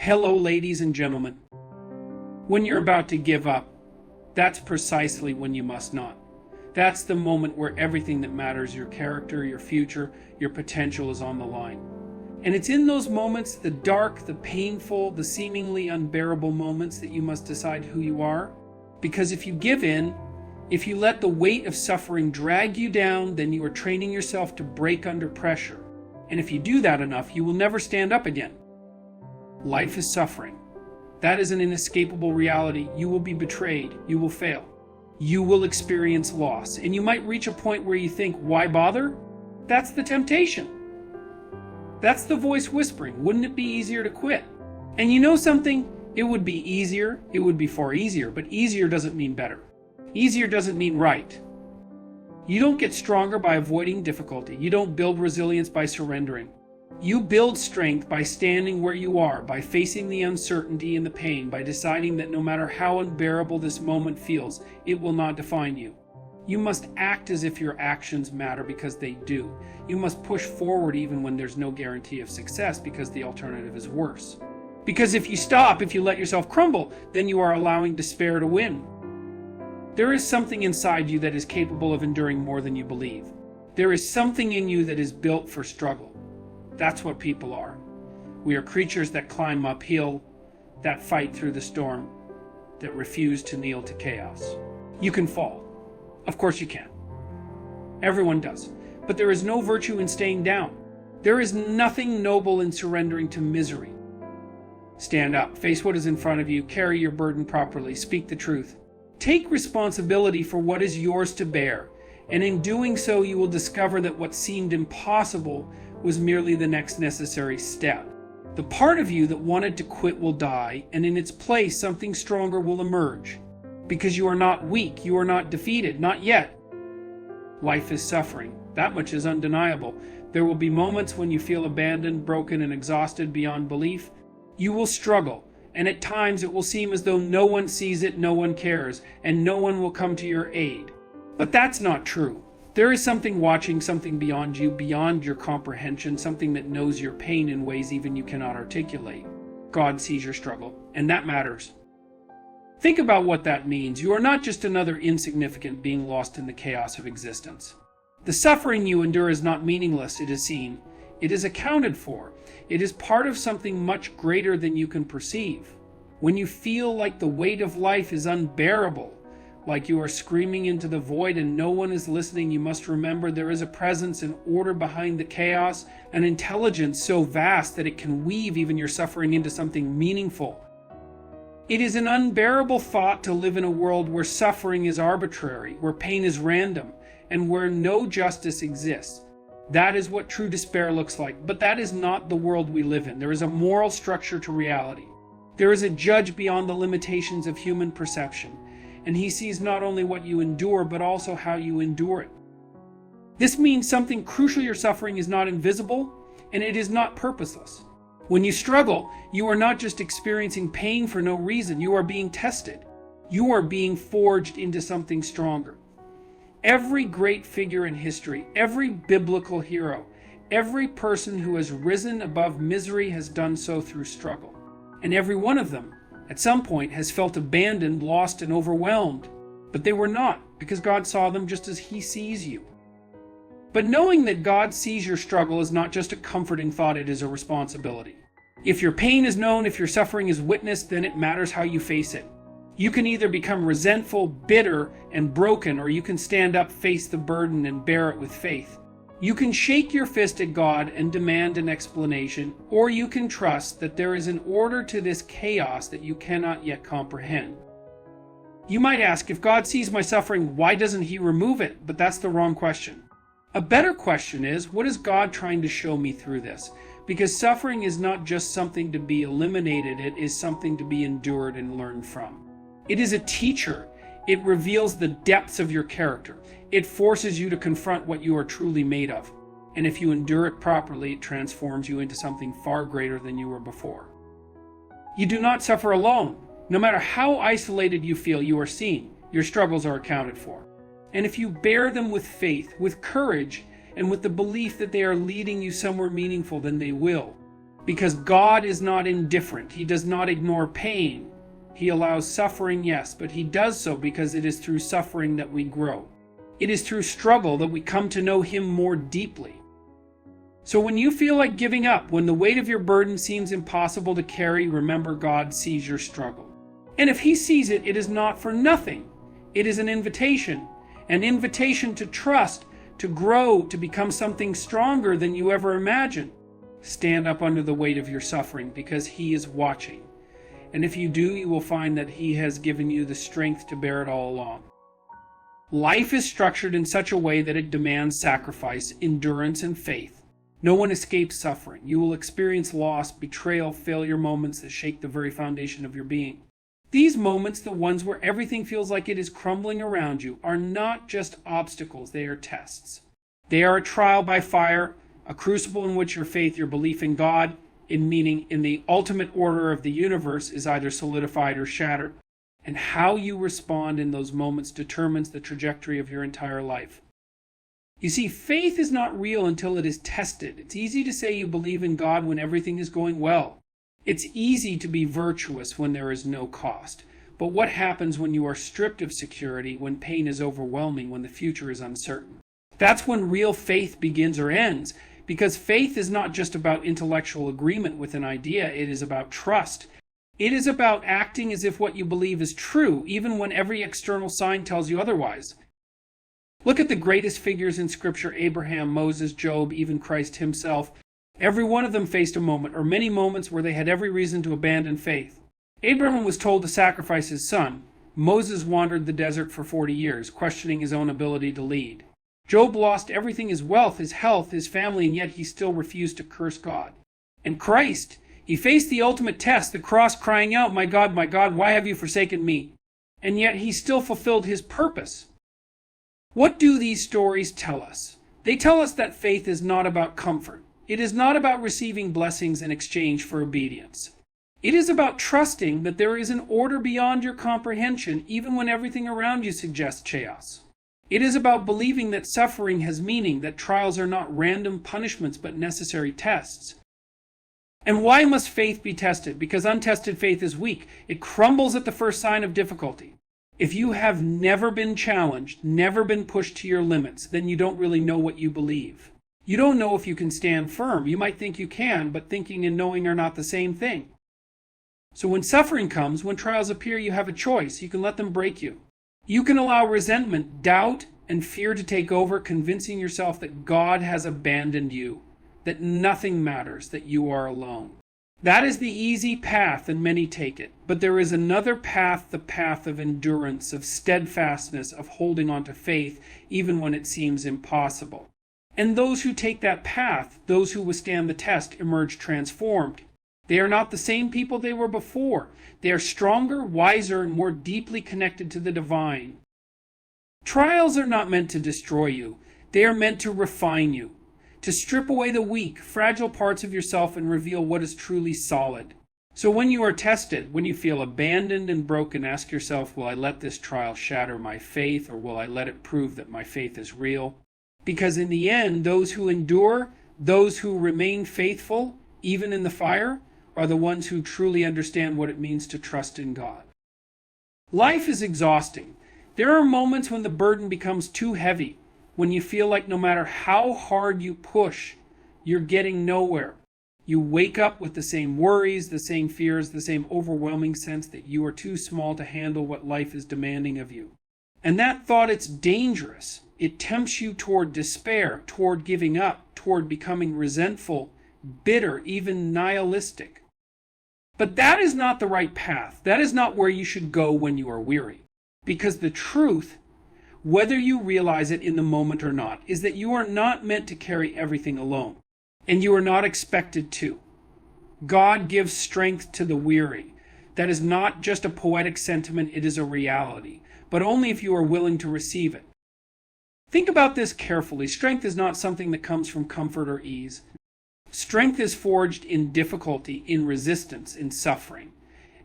Hello, ladies and gentlemen. When you're about to give up, that's precisely when you must not. That's the moment where everything that matters, your character, your future, your potential, is on the line. And it's in those moments, the dark, the painful, the seemingly unbearable moments, that you must decide who you are. Because if you give in, if you let the weight of suffering drag you down, then you are training yourself to break under pressure. And if you do that enough, you will never stand up again. Life is suffering. That is an inescapable reality. You will be betrayed. You will fail. You will experience loss. And you might reach a point where you think, why bother? That's the temptation. That's the voice whispering. Wouldn't it be easier to quit? And you know something? It would be easier. It would be far easier. But easier doesn't mean better. Easier doesn't mean right. You don't get stronger by avoiding difficulty. You don't build resilience by surrendering. You build strength by standing where you are, by facing the uncertainty and the pain, by deciding that no matter how unbearable this moment feels, it will not define you. You must act as if your actions matter, because they do. You must push forward even when there's no guarantee of success, because the alternative is worse. Because if you stop, if you let yourself crumble, then you are allowing despair to win. There is something inside you that is capable of enduring more than you believe. There is something in you that is built for struggle. That's what people are. We are creatures that climb uphill, that fight through the storm, that refuse to kneel to chaos. You can fall. Of course you can. Everyone does. But there is no virtue in staying down. There is nothing noble in surrendering to misery. Stand up, face what is in front of you, carry your burden properly, speak the truth. Take responsibility for what is yours to bear, and in doing so you will discover that what seemed impossible was merely the next necessary step. The part of you that wanted to quit will die, and in its place something stronger will emerge. Because you are not weak, you are not defeated, not yet. Life is suffering. That much is undeniable. There will be moments when you feel abandoned, broken, and exhausted beyond belief. You will struggle, and at times it will seem as though no one sees it, no one cares, and no one will come to your aid. But that's not true. There is something watching, something beyond you, beyond your comprehension, something that knows your pain in ways even you cannot articulate. God sees your struggle, and that matters. Think about what that means. You are not just another insignificant being lost in the chaos of existence. The suffering you endure is not meaningless, it is seen. It is accounted for. It is part of something much greater than you can perceive. When you feel like the weight of life is unbearable, like you are screaming into the void and no one is listening, you must remember there is a presence and order behind the chaos, an intelligence so vast that it can weave even your suffering into something meaningful. It is an unbearable thought to live in a world where suffering is arbitrary, where pain is random, and where no justice exists. That is what true despair looks like, but that is not the world we live in. There is a moral structure to reality. There is a judge beyond the limitations of human perception, and he sees not only what you endure, but also how you endure it. This means something crucial: your suffering is not invisible, and it is not purposeless. When you struggle, you are not just experiencing pain for no reason. You are being tested. You are being forged into something stronger. Every great figure in history, every biblical hero, every person who has risen above misery has done so through struggle. And every one of them, at some point, has felt abandoned, lost, and overwhelmed. But they were not, because God saw them just as He sees you. But knowing that God sees your struggle is not just a comforting thought, it is a responsibility. If your pain is known, if your suffering is witnessed, then it matters how you face it. You can either become resentful, bitter, and broken, or you can stand up, face the burden, and bear it with faith. You can shake your fist at God and demand an explanation, or you can trust that there is an order to this chaos that you cannot yet comprehend. You might ask, if God sees my suffering, why doesn't He remove it? But that's the wrong question. A better question is, what is God trying to show me through this? Because suffering is not just something to be eliminated, it is something to be endured and learned from. It is a teacher. It reveals the depths of your character. It forces you to confront what you are truly made of. And if you endure it properly, it transforms you into something far greater than you were before. You do not suffer alone. No matter how isolated you feel, you are seen. Your struggles are accounted for. And if you bear them with faith, with courage, and with the belief that they are leading you somewhere meaningful, then they will. Because God is not indifferent. He does not ignore pain. He allows suffering, yes, but he does so because it is through suffering that we grow. It is through struggle that we come to know him more deeply. So when you feel like giving up, when the weight of your burden seems impossible to carry, remember God sees your struggle. And if he sees it, it is not for nothing. It is an invitation to trust, to grow, to become something stronger than you ever imagined. Stand up under the weight of your suffering because he is watching. And if you do, you will find that he has given you the strength to bear it all along. Life is structured in such a way that it demands sacrifice, endurance, and faith. No one escapes suffering. You will experience loss, betrayal, failure moments that shake the very foundation of your being. These moments, the ones where everything feels like it is crumbling around you, are not just obstacles, they are tests. They are a trial by fire, a crucible in which your faith, your belief in God, in the ultimate order of the universe, is either solidified or shattered. And how you respond in those moments determines the trajectory of your entire life. You see, faith is not real until it is tested. It's easy to say you believe in God when everything is going well. It's easy to be virtuous when there is no cost. But what happens when you are stripped of security, when pain is overwhelming, when the future is uncertain? That's when real faith begins or ends, because faith is not just about intellectual agreement with an idea, it is about trust. It is about acting as if what you believe is true, even when every external sign tells you otherwise. Look at the greatest figures in Scripture: Abraham, Moses, Job, even Christ himself. Every one of them faced a moment, or many moments, where they had every reason to abandon faith. Abraham was told to sacrifice his son. Moses wandered the desert for 40 years, questioning his own ability to lead. Job lost everything: his wealth, his health, his family, and yet he still refused to curse God. And Christ, he faced the ultimate test, the cross, crying out, my God, why have you forsaken me?" And yet he still fulfilled his purpose. What do these stories tell us? They tell us that faith is not about comfort. It is not about receiving blessings in exchange for obedience. It is about trusting that there is an order beyond your comprehension, even when everything around you suggests chaos. It is about believing that suffering has meaning, that trials are not random punishments but necessary tests. And why must faith be tested? Because untested faith is weak. It crumbles at the first sign of difficulty. If you have never been challenged, never been pushed to your limits, then you don't really know what you believe. You don't know if you can stand firm. You might think you can, but thinking and knowing are not the same thing. So when suffering comes, when trials appear, you have a choice. You can let them break you. You can allow resentment, doubt, and fear to take over, convincing yourself that God has abandoned you, that nothing matters, that you are alone. That is the easy path, and many take it. But there is another path, the path of endurance, of steadfastness, of holding on to faith, even when it seems impossible. And those who take that path, those who withstand the test, emerge transformed. They are not the same people they were before. They are stronger, wiser, and more deeply connected to the divine. Trials are not meant to destroy you. They are meant to refine you, to strip away the weak, fragile parts of yourself and reveal what is truly solid. So when you are tested, when you feel abandoned and broken, ask yourself, will I let this trial shatter my faith, or will I let it prove that my faith is real? Because in the end, those who endure, those who remain faithful, even in the fire, are the ones who truly understand what it means to trust in God. Life is exhausting. There are moments when the burden becomes too heavy, when you feel like no matter how hard you push, you're getting nowhere. You wake up with the same worries, the same fears, the same overwhelming sense that you are too small to handle what life is demanding of you. And that thought, it's dangerous. It tempts you toward despair, toward giving up, toward becoming resentful, bitter, even nihilistic. But that is not the right path. That is not where you should go when you are weary. Because the truth, whether you realize it in the moment or not, is that you are not meant to carry everything alone. And you are not expected to. God gives strength to the weary. That is not just a poetic sentiment, it is a reality. But only if you are willing to receive it. Think about this carefully. Strength is not something that comes from comfort or ease. Strength is forged in difficulty, in resistance, in suffering.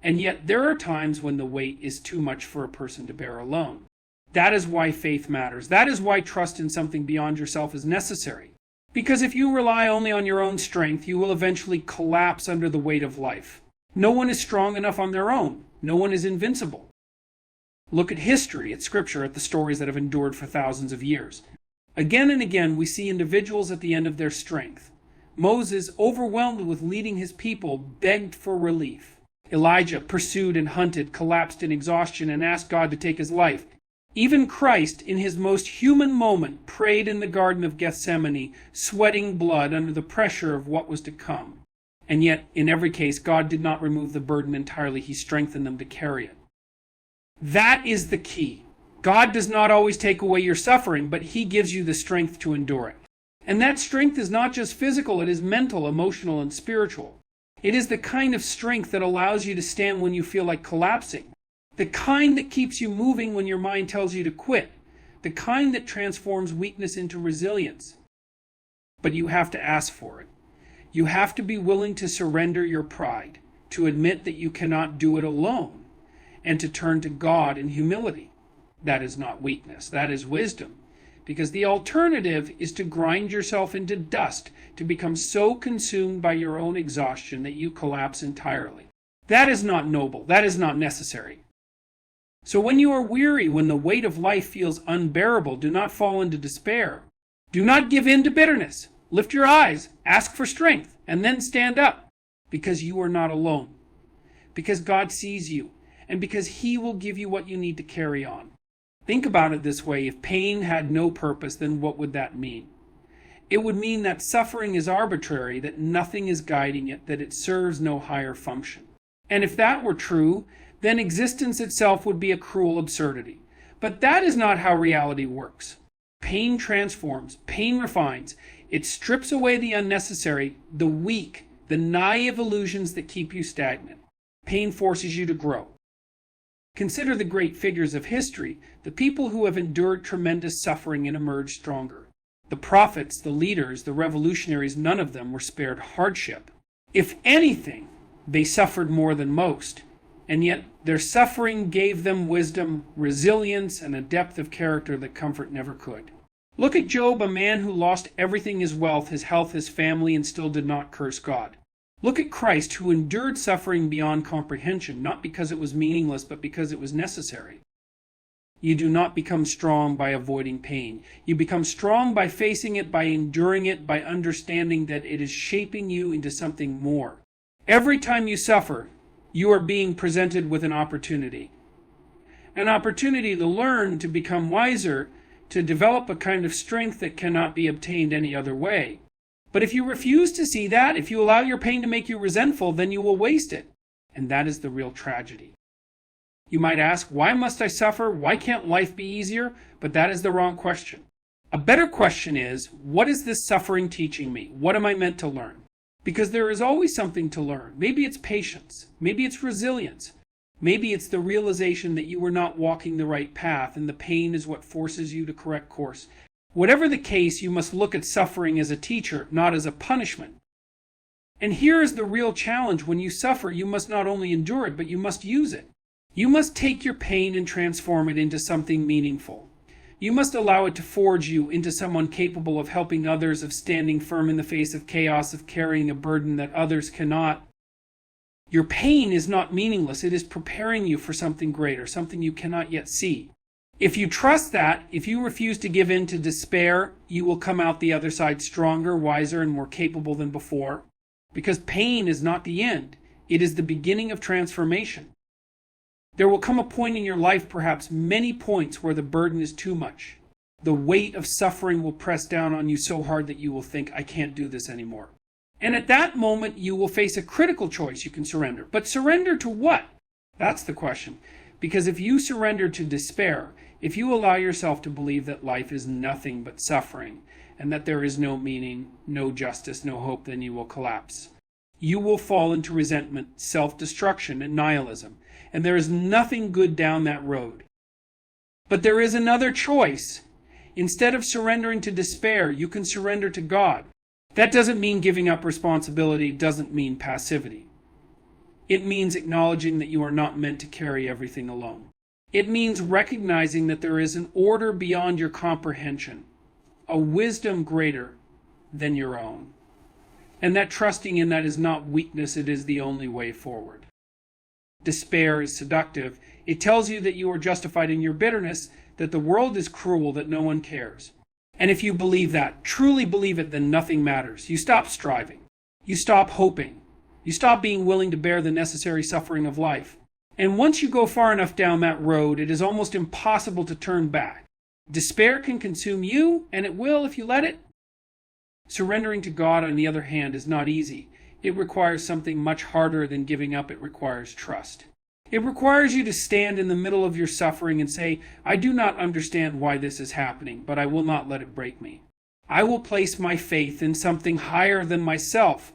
And yet there are times when the weight is too much for a person to bear alone. That is why faith matters. That is why trust in something beyond yourself is necessary. Because if you rely only on your own strength, you will eventually collapse under the weight of life. No one is strong enough on their own. No one is invincible. Look at history, at scripture, at the stories that have endured for thousands of years. Again and again, we see individuals at the end of their strength. Moses, overwhelmed with leading his people, begged for relief. Elijah, pursued and hunted, collapsed in exhaustion and asked God to take his life. Even Christ, in his most human moment, prayed in the Garden of Gethsemane, sweating blood under the pressure of what was to come. And yet, in every case, God did not remove the burden entirely. He strengthened them to carry it. That is the key. God does not always take away your suffering, but He gives you the strength to endure it. And that strength is not just physical, it is mental, emotional, and spiritual. It is the kind of strength that allows you to stand when you feel like collapsing. The kind that keeps you moving when your mind tells you to quit. The kind that transforms weakness into resilience. But you have to ask for it. You have to be willing to surrender your pride, to admit that you cannot do it alone, and to turn to God in humility. That is not weakness, that is wisdom. Because the alternative is to grind yourself into dust, to become so consumed by your own exhaustion that you collapse entirely. That is not noble, that is not necessary. So when you are weary, when the weight of life feels unbearable, do not fall into despair. Do not give in to bitterness. Lift your eyes, ask for strength, and then stand up. Because you are not alone. Because God sees you, and because He will give you what you need to carry on. Think about it this way. If pain had no purpose, then what would that mean? It would mean that suffering is arbitrary, that nothing is guiding it, that it serves no higher function. And if that were true, then existence itself would be a cruel absurdity. But that is not how reality works. Pain transforms, pain refines. It strips away the unnecessary, the weak, the naive illusions that keep you stagnant. Pain forces you to grow. Consider the great figures of history, the people who have endured tremendous suffering and emerged stronger. The prophets, the leaders, the revolutionaries, none of them were spared hardship. If anything, they suffered more than most. And yet their suffering gave them wisdom, resilience, and a depth of character that comfort never could. Look at Job, a man who lost everything, his wealth, his health, his family, and still did not curse God. Look at Christ, who endured suffering beyond comprehension, not because it was meaningless, but because it was necessary. You do not become strong by avoiding pain. You become strong by facing it, by enduring it, by understanding that it is shaping you into something more. Every time you suffer, you are being presented with an opportunity. An opportunity to learn, to become wiser, to develop a kind of strength that cannot be obtained any other way. But if you refuse to see that, if you allow your pain to make you resentful, then you will waste it. And that is the real tragedy. You might ask, why must I suffer? Why can't life be easier? But that is the wrong question. A better question is, what is this suffering teaching me? What am I meant to learn? Because there is always something to learn. Maybe it's patience. Maybe it's resilience. Maybe it's the realization that you were not walking the right path and the pain is what forces you to correct course. Whatever the case, you must look at suffering as a teacher, not as a punishment. And here is the real challenge. When you suffer, you must not only endure it, but you must use it. You must take your pain and transform it into something meaningful. You must allow it to forge you into someone capable of helping others, of standing firm in the face of chaos, of carrying a burden that others cannot. Your pain is not meaningless. It is preparing you for something greater, something you cannot yet see. If you trust that, if you refuse to give in to despair, you will come out the other side stronger, wiser, and more capable than before. Because pain is not the end. It is the beginning of transformation. There will come a point in your life, perhaps many points, where the burden is too much. The weight of suffering will press down on you so hard that you will think, I can't do this anymore. And at that moment, you will face a critical choice. You can surrender. But surrender to what? That's the question. Because if you surrender to despair, if you allow yourself to believe that life is nothing but suffering, and that there is no meaning, no justice, no hope, then you will collapse. You will fall into resentment, self-destruction, and nihilism. And there is nothing good down that road. But there is another choice. Instead of surrendering to despair, you can surrender to God. That doesn't mean giving up responsibility, doesn't mean passivity. It means acknowledging that you are not meant to carry everything alone. It means recognizing that there is an order beyond your comprehension, a wisdom greater, than your own. And that trusting in that is not weakness, it is the only way forward. Despair is seductive. It tells you that you are justified in your bitterness, that the world is cruel, that no one cares. And if you believe that, truly believe it, then nothing matters. You stop striving. You stop hoping. You stop being willing to bear the necessary suffering of life. And once you go far enough down that road, it is almost impossible to turn back. Despair can consume you, and it will if you let it. Surrendering to God, on the other hand, is not easy. It requires something much harder than giving up. It requires trust. It requires you to stand in the middle of your suffering and say, I do not understand why this is happening, but I will not let it break me. I will place my faith in something higher than myself.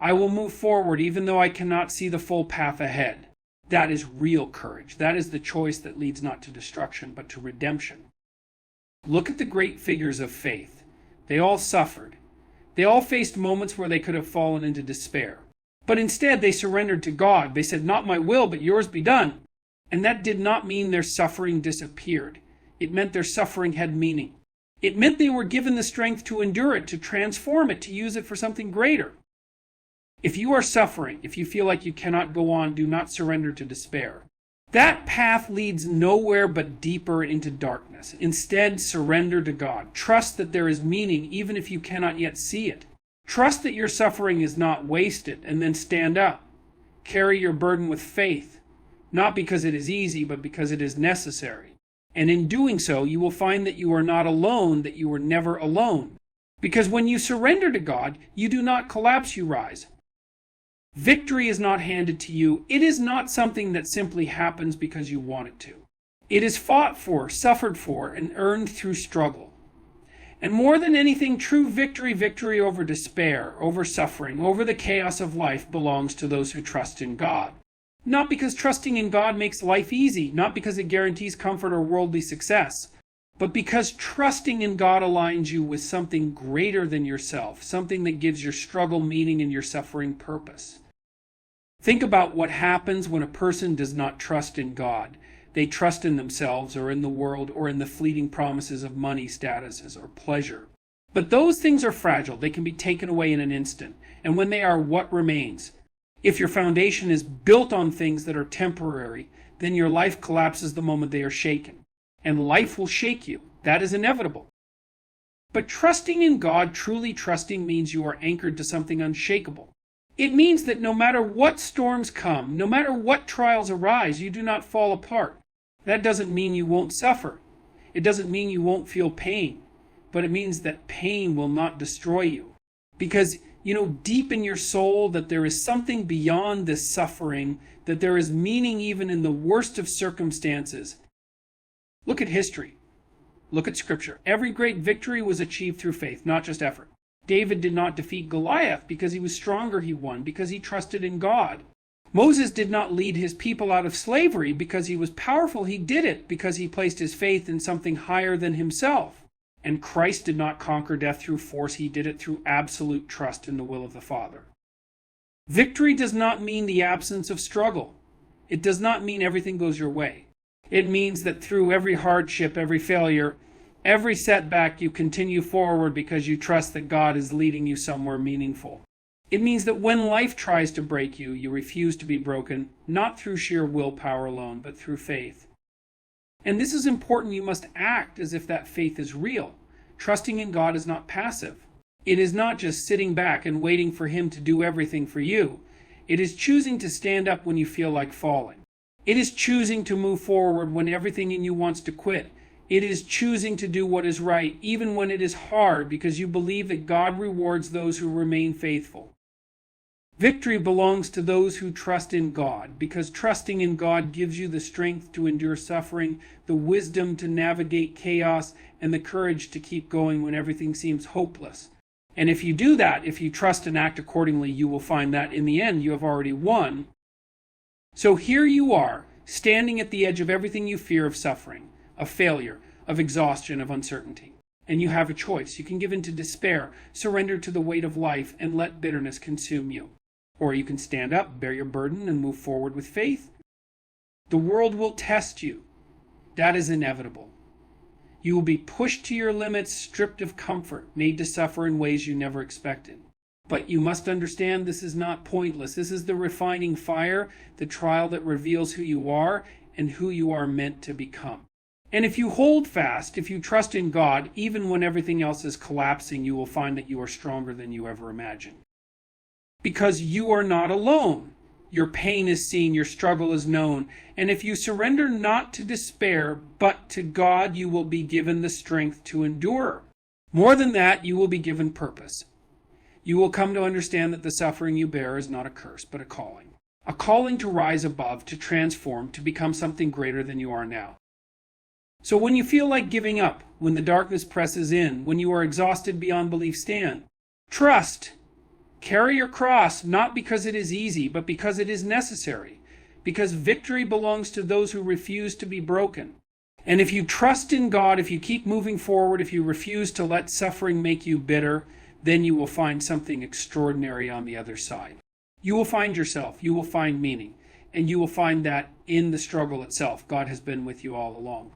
I will move forward even though I cannot see the full path ahead. That is real courage. That is the choice that leads not to destruction, but to redemption. Look at the great figures of faith. They all suffered. They all faced moments where they could have fallen into despair. But instead they surrendered to God. They said, not my will, but yours be done. And that did not mean their suffering disappeared. It meant their suffering had meaning. It meant they were given the strength to endure it, to transform it, to use it for something greater. If you are suffering, if you feel like you cannot go on, do not surrender to despair. That path leads nowhere but deeper into darkness. Instead, surrender to God. Trust that there is meaning even if you cannot yet see it. Trust that your suffering is not wasted, and then stand up. Carry your burden with faith, not because it is easy, but because it is necessary. And in doing so, you will find that you are not alone, that you were never alone. Because when you surrender to God, you do not collapse, you rise. Victory is not handed to you. It is not something that simply happens because you want it to. It is fought for, suffered for, and earned through struggle. And more than anything, true victory over despair, over suffering, over the chaos of life belongs to those who trust in God. Not because trusting in God makes life easy, not because it guarantees comfort or worldly success, but because trusting in God aligns you with something greater than yourself, something that gives your struggle meaning and your suffering purpose. Think about what happens when a person does not trust in God. They trust in themselves or in the world or in the fleeting promises of money, statuses, or pleasure. But those things are fragile. They can be taken away in an instant. And when they are, what remains? If your foundation is built on things that are temporary, then your life collapses the moment they are shaken. And life will shake you. That is inevitable. But trusting in God, truly trusting, means you are anchored to something unshakable. It means that no matter what storms come, no matter what trials arise, you do not fall apart. That doesn't mean you won't suffer. It doesn't mean you won't feel pain. But it means that pain will not destroy you. Because you know deep in your soul that there is something beyond this suffering, that there is meaning even in the worst of circumstances. Look at history. Look at Scripture. Every great victory was achieved through faith, not just effort. David did not defeat Goliath because he was stronger, he won, because he trusted in God. Moses did not lead his people out of slavery because he was powerful. He did it because he placed his faith in something higher than himself. And Christ did not conquer death through force. He did it through absolute trust in the will of the Father. Victory does not mean the absence of struggle. It does not mean everything goes your way. It means that through every hardship, every failure, every setback, you continue forward because you trust that God is leading you somewhere meaningful. It means that when life tries to break you, you refuse to be broken, not through sheer willpower alone, but through faith. And this is important. You must act as if that faith is real. Trusting in God is not passive. It is not just sitting back and waiting for Him to do everything for you. It is choosing to stand up when you feel like falling. It is choosing to move forward when everything in you wants to quit. It is choosing to do what is right, even when it is hard, because you believe that God rewards those who remain faithful. Victory belongs to those who trust in God, because trusting in God gives you the strength to endure suffering, the wisdom to navigate chaos, and the courage to keep going when everything seems hopeless. And if you do that, if you trust and act accordingly, you will find that in the end you have already won. So here you are, standing at the edge of everything you fear of suffering, of failure, of exhaustion, of uncertainty. And you have a choice. You can give in to despair, surrender to the weight of life, and let bitterness consume you. Or you can stand up, bear your burden, and move forward with faith. The world will test you. That is inevitable. You will be pushed to your limits, stripped of comfort, made to suffer in ways you never expected. But you must understand this is not pointless. This is the refining fire, the trial that reveals who you are and who you are meant to become. And if you hold fast, if you trust in God, even when everything else is collapsing, you will find that you are stronger than you ever imagined. Because you are not alone. Your pain is seen, your struggle is known. And if you surrender not to despair, but to God, you will be given the strength to endure. More than that, you will be given purpose. You will come to understand that the suffering you bear is not a curse, but a calling. A calling to rise above, to transform, to become something greater than you are now. So when you feel like giving up, when the darkness presses in, when you are exhausted beyond belief, stand. Trust. Carry your cross, not because it is easy, but because it is necessary. Because victory belongs to those who refuse to be broken. And if you trust in God, if you keep moving forward, if you refuse to let suffering make you bitter, then you will find something extraordinary on the other side. You will find yourself, you will find meaning, and you will find that in the struggle itself, God has been with you all along.